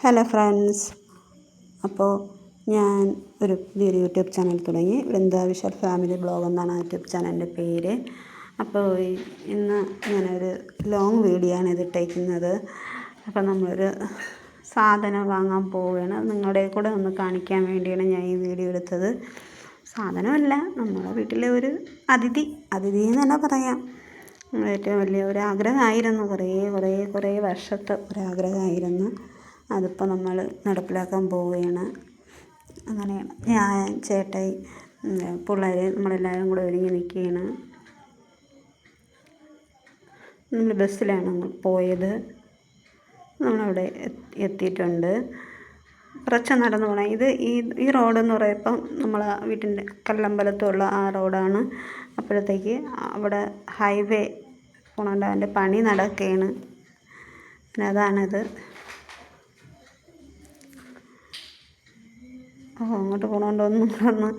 Hello friends, അപ്പോൾ ഞാൻ ഒരു പുതിയൊരു യൂട്യൂബ് ചാനൽ തുടങ്ങി. വൃന്ദ വിശാൽ ഫാമിലി ബ്ലോഗ് എന്നാണ് ആ യൂട്യൂബ് ചാനലിൻ്റെ പേര്. അപ്പോൾ ഇന്ന് ഞാനൊരു ലോങ് വീഡിയോ ആണ് ഇതിട്ടേക്കുന്നത്. അപ്പോൾ നമ്മളൊരു സാധനം വാങ്ങാൻ പോവുകയാണ്. നിങ്ങളുടെ കൂടെ ഒന്ന് കാണിക്കാൻ വേണ്ടിയാണ് ഞാൻ ഈ വീഡിയോ എടുത്തത്. സാധനമല്ല, നമ്മുടെ വീട്ടിലെ ഒരു അതിഥി എന്ന് തന്നെ പറയാം. ഏറ്റവും വലിയ ഒരാഗ്രഹമായിരുന്നു, കുറേ വർഷത്തെ ഒരാഗ്രഹമായിരുന്നു. അതിപ്പോൾ നമ്മൾ നടപ്പിലാക്കാൻ പോവുകയാണ്. അങ്ങനെയാണ് ഞാൻ, ചേട്ടായി, പിള്ളേർ നമ്മളെല്ലാവരും കൂടെ ഒരുങ്ങി നിൽക്കുകയാണ്. നമ്മൾ ബസ്സിലാണ് പോയത്. നമ്മളവിടെ എത്തിയിട്ടുണ്ട്. കുറച്ച് നടന്നു പോകണം. ഈ റോഡെന്ന് പറയുമ്പം നമ്മളെ വീട്ടിൻ്റെ കല്ലമ്പലത്തുള്ള ആ റോഡാണ്. അപ്പോഴത്തേക്ക് അവിടെ ഹൈവേ പോകണുണ്ട്, അതിൻ്റെ പണി നടക്കുകയാണ്. അതാണിത്. അങ്ങോട്ട് പോകണോണ്ടൊന്ന്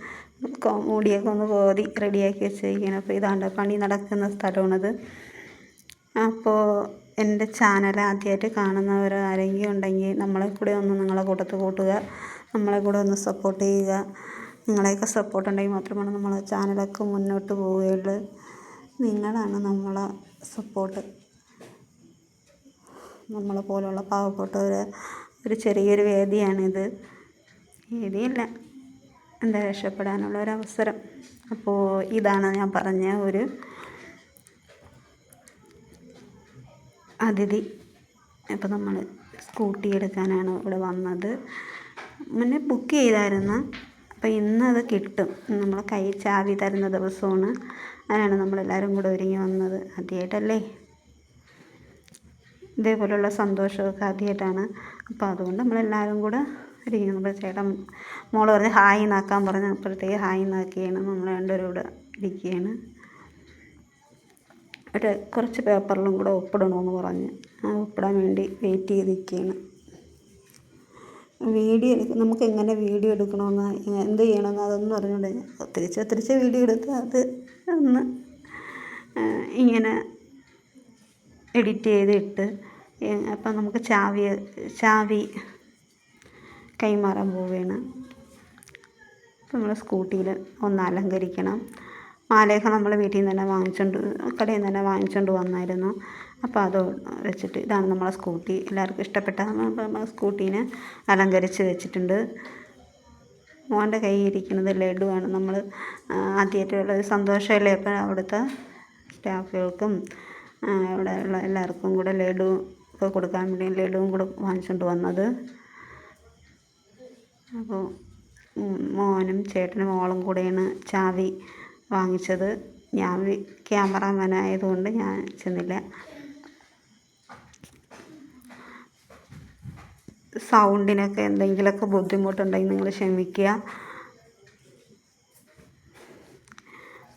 മൂടിയൊക്കെ ഒന്ന് പോതി റെഡിയാക്കി വെച്ചിരിക്കുകയാണ്. അപ്പോൾ ഇതാണ്ട് പണി നടക്കുന്ന സ്ഥലമാണിത്. അപ്പോൾ എൻ്റെ ചാനൽ ആദ്യമായിട്ട് കാണുന്നവർ ആരെങ്കിലും ഉണ്ടെങ്കിൽ നമ്മളെ കൂടെ ഒന്ന് നിങ്ങളെ കൂട്ടത്തിൽ കൂട്ടുക, നമ്മളെ കൂടെ ഒന്ന് സപ്പോർട്ട് ചെയ്യുക. നിങ്ങളെയൊക്കെ സപ്പോർട്ട് ഉണ്ടെങ്കിൽ മാത്രമാണ് നമ്മളെ ചാനലൊക്കെ മുന്നോട്ട് പോവുകയുള്ളൂ. നിങ്ങളാണ് നമ്മളെ സപ്പോർട്ട്. നമ്മളെ പോലുള്ള പാവപ്പെട്ടവർ ഒരു ചെറിയൊരു വേദിയാണിത്. വേദിയല്ല, എന്താ രക്ഷപ്പെടാനുള്ള ഒരവസരം. അപ്പോൾ ഇതാണ് ഞാൻ പറഞ്ഞ ഒരു അതിഥി. അപ്പോൾ നമ്മൾ സ്കൂട്ടി എടുക്കാനാണ് ഇവിടെ വന്നത്. മുന്നേ ബുക്ക് ചെയ്തായിരുന്നു. അപ്പോൾ ഇന്നത് കിട്ടും. നമ്മളെ കൈ ചാവി തരുന്ന ദിവസമാണ്. അതിനാണ് നമ്മളെല്ലാവരും കൂടെ ഒരുങ്ങി വന്നത്. ആദ്യമായിട്ടല്ലേ, ഇതേപോലുള്ള സന്തോഷമൊക്കെ ആദ്യമായിട്ടാണ്. അപ്പോൾ അതുകൊണ്ട് നമ്മളെല്ലാവരും കൂടെ ഒരുങ്ങി. നമ്മൾ ചേട്ടൻ മോള് പറഞ്ഞ് ഹായ് നാക്കാൻ പറഞ്ഞു. അപ്പോഴത്തേക്ക് ഹായ് നാക്കുകയാണ്. നമ്മൾ രണ്ടുപേരും ഇവിടെ ഇരിക്കുകയാണ്. കുറച്ച് പേപ്പറിലും കൂടെ ഒപ്പിടണമെന്ന് പറഞ്ഞ് ഒപ്പിടാൻ വേണ്ടി വെയിറ്റ് ചെയ്തിരിക്കുകയാണ്. നമുക്ക് എങ്ങനെ വീഡിയോ എടുക്കണമെന്ന്, എന്ത് ചെയ്യണമെന്ന് അതൊന്നും അറിഞ്ഞുകൊണ്ട് തിരിച്ച് വീഡിയോ എടുത്ത് അത് ഒന്ന് ഇങ്ങനെ എഡിറ്റ് ചെയ്തിട്ട് അപ്പം നമുക്ക് ചാവി കൈമാറാൻ പോവുകയാണ്. അപ്പോൾ നമ്മൾ സ്കൂട്ടിയിൽ ഒന്ന് അലങ്കരിക്കണം. മാലയൊക്കെ നമ്മൾ വീട്ടിൽ നിന്ന് തന്നെ കടയിൽ നിന്ന് തന്നെ വാങ്ങിച്ചുകൊണ്ട് വന്നായിരുന്നു. അപ്പോൾ അത് വെച്ചിട്ട് ഇതാണ് നമ്മളെ സ്കൂട്ടി. എല്ലാവർക്കും ഇഷ്ടപ്പെട്ട നമ്മൾ സ്കൂട്ടീനെ അലങ്കരിച്ച് വെച്ചിട്ടുണ്ട്. മോൻ്റെ കയ്യിൽ ഇരിക്കുന്നത് ലഡുവാണ്. നമ്മൾ ആദ്യമായിട്ടുള്ളൊരു സന്തോഷമല്ലേ. അപ്പോൾ അവിടുത്തെ സ്റ്റാഫുകൾക്കും ഇവിടെ ഉള്ള എല്ലാവർക്കും കൂടെ ലഡു ഒക്കെ കൊടുക്കാൻ വേണ്ടി ലഡുവും കൂടെ വാങ്ങിച്ചുകൊണ്ട് വന്നത്. അപ്പോൾ മോനും ചേട്ടനും മോളും കൂടെയാണ് ചാവി വാങ്ങിച്ചത്. ഞാൻ ക്യാമറാമാനായതുകൊണ്ട് ഞാൻ ചെന്നില്ല. സൗണ്ടിനൊക്കെ എന്തെങ്കിലുമൊക്കെ ബുദ്ധിമുട്ടുണ്ടെങ്കിൽ നിങ്ങൾ ക്ഷമിക്കുക.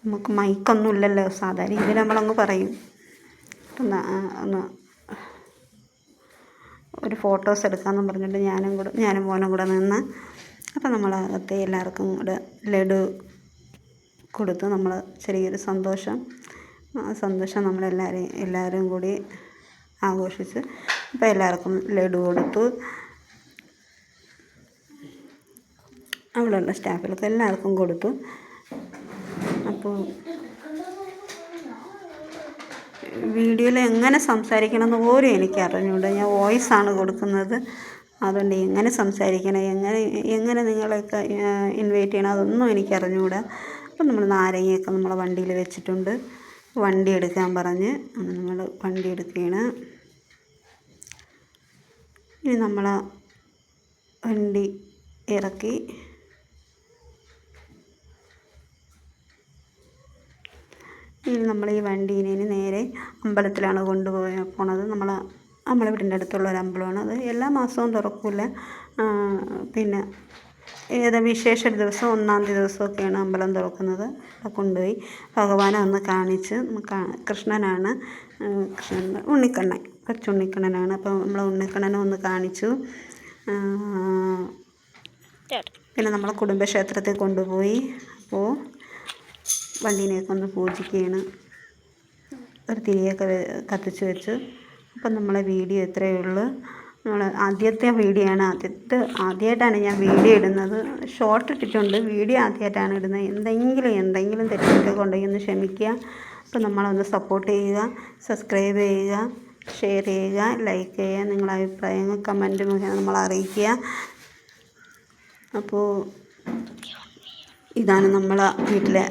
നമുക്ക് മൈക്കൊന്നും ഇല്ലല്ലോ. സാധാരണ ഇതിൽ നമ്മളങ്ങ് പറയും. ഒന്ന് ഒരു ഫോട്ടോസ് എടുക്കാമെന്ന് പറഞ്ഞിട്ട് ഞാനും മോനും കൂടെ നിന്ന്. അപ്പം നമ്മളകത്ത് എല്ലാവർക്കും കൂടെ ലഡു കൊടുത്ത് നമ്മൾ ചെറിയൊരു സന്തോഷം നമ്മളെല്ലാവരും കൂടി ആഘോഷിച്ച്. അപ്പോൾ എല്ലാവർക്കും ലഡു കൊടുത്തു. അവിടെയുള്ള സ്റ്റാഫുകൾക്ക് എല്ലാവർക്കും കൊടുത്തു. അപ്പോൾ വീഡിയോയിൽ എങ്ങനെ സംസാരിക്കണമെന്ന് പോലും എനിക്ക് അറിഞ്ഞുകൂടാ. ഞാൻ വോയിസാണ് കൊടുക്കുന്നത്. അതുകൊണ്ട് എങ്ങനെ സംസാരിക്കണം, എങ്ങനെ നിങ്ങളെയൊക്കെ ഇൻവൈറ്റ് ചെയ്യണം, അതൊന്നും എനിക്ക് അറിഞ്ഞുകൂടാ. അപ്പം നമ്മൾ നാരങ്ങയൊക്കെ നമ്മളെ വണ്ടിയിൽ വെച്ചിട്ടുണ്ട്. വണ്ടി എടുക്കാൻ പറഞ്ഞ് നമ്മൾ വണ്ടി എടുക്കുകയാണ്. ഇനി നമ്മളെ വണ്ടി ഇറക്കി ഇനി നമ്മൾ ഈ വണ്ടീനെ നേരെ അമ്പലത്തിലാണ് പോണത്. നമ്മളെ വീടിൻ്റെ അടുത്തുള്ള ഒരു അമ്പലമാണ്. അത് എല്ലാ മാസവും തുറക്കില്ല. പിന്നെ വിശേഷ ദിവസം 1-ാം തീയതി ദിവസമൊക്കെയാണ് അമ്പലം തുറക്കുന്നത്. അവിടെ കൊണ്ടുപോയി ഭഗവാനെ ഒന്ന് കാണിച്ച്, കൃഷ്ണനാണ്, ഉണ്ണിക്കണ്ണൻ, കൊച്ചുണ്ണിക്കണ്ണനാണ്. അപ്പോൾ നമ്മൾ ഉണ്ണിക്കണ്ണനെ ഒന്ന് കാണിച്ചു. പിന്നെ നമ്മളെ കുടുംബക്ഷേത്രത്തിൽ കൊണ്ടുപോയി. അപ്പോൾ വണ്ടീനെയൊക്കെ ഒന്ന് പൂജിക്കുകയാണ്. ഒരു തിരിയൊക്കെ കത്തിച്ച് വെച്ച്. അപ്പം നമ്മളെ വീഡിയോ ഇത്രയേ ഉള്ളൂ. നമ്മൾ ആദ്യത്തെ വീഡിയോ ആണ്, ആദ്യമായിട്ടാണ് ഞാൻ വീഡിയോ ഇടുന്നത്. ഷോർട്ട് ഇട്ടിട്ടുണ്ട്, വീഡിയോ ആദ്യമായിട്ടാണ് ഇടുന്നത്. എന്തെങ്കിലും തെറ്റൊക്കെ ഉണ്ടെങ്കിൽ ഒന്ന് ക്ഷമിക്കുക. അപ്പോൾ നമ്മളൊന്ന് സപ്പോർട്ട് ചെയ്യുക, സബ്സ്ക്രൈബ് ചെയ്യുക, ഷെയർ ചെയ്യുക, ലൈക്ക് ചെയ്യുക, നിങ്ങളുടെ അഭിപ്രായങ്ങൾ കമൻറ്റ് മുഖേന നമ്മളെ അറിയിക്കുക. അപ്പോൾ ഇതാണ് നമ്മളെ വീട്ടിലെ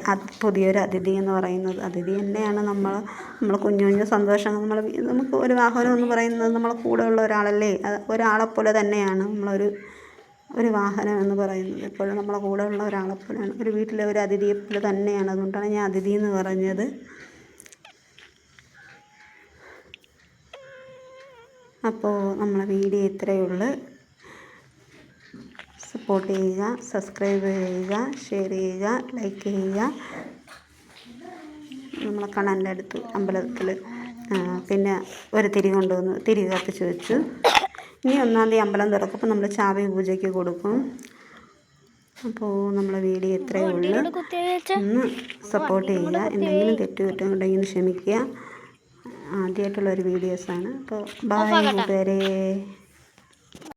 പുതിയൊരു അതിഥി എന്ന് പറയുന്നത്. അതിഥി തന്നെയാണ് നമ്മൾ കുഞ്ഞു സന്തോഷങ്ങൾ. നമുക്ക് ഒരു വാഹനം എന്ന് പറയുന്നത് നമ്മളെ കൂടെ ഉള്ള ഒരാളല്ലേ, ഒരാളെപ്പോലെ തന്നെയാണ് ഒരു വാഹനം എന്ന് പറയുന്നത്. എപ്പോഴും നമ്മളെ കൂടെ ഉള്ള ഒരാളെപ്പോലെയാണ്, ഒരു വീട്ടിലെ ഒരു അതിഥിയെപ്പോലെ തന്നെയാണ്. അതുകൊണ്ടാണ് ഞാൻ അതിഥി എന്ന് പറഞ്ഞത്. അപ്പോൾ നമ്മളെ വീഡിയോ ഇത്രയേ ഉള്ളൂ. സപ്പോർട്ട് ചെയ്യുക, സബ്സ്ക്രൈബ് ചെയ്യുക, ഷെയർ ചെയ്യുക, ലൈക്ക് ചെയ്യുക. നമ്മളെ കണ്ണൻ്റെ അടുത്ത് അമ്പലത്തിൽ പിന്നെ ഒരു തിരി കൊണ്ടുവന്ന് തിരി കത്തിച്ച് വെച്ചു. ഇനി 1-ാം തീയതി അമ്പലം തുറക്കുമ്പോൾ നമ്മൾ ചാവി പൂജയ്ക്ക് കൊടുക്കും. അപ്പോൾ നമ്മളെ വീഡിയോ ഇത്രയേ ഉള്ളൂ. ഒന്ന് സപ്പോർട്ട് ചെയ്യുക. എന്തെങ്കിലും തെറ്റുകുറ്റം ഉണ്ടെങ്കിൽ ക്ഷമിക്കുക. ആദ്യമായിട്ടുള്ളൊരു വീഡിയോസാണ്. അപ്പോൾ ബൈ കൂട്ടുകാരേ.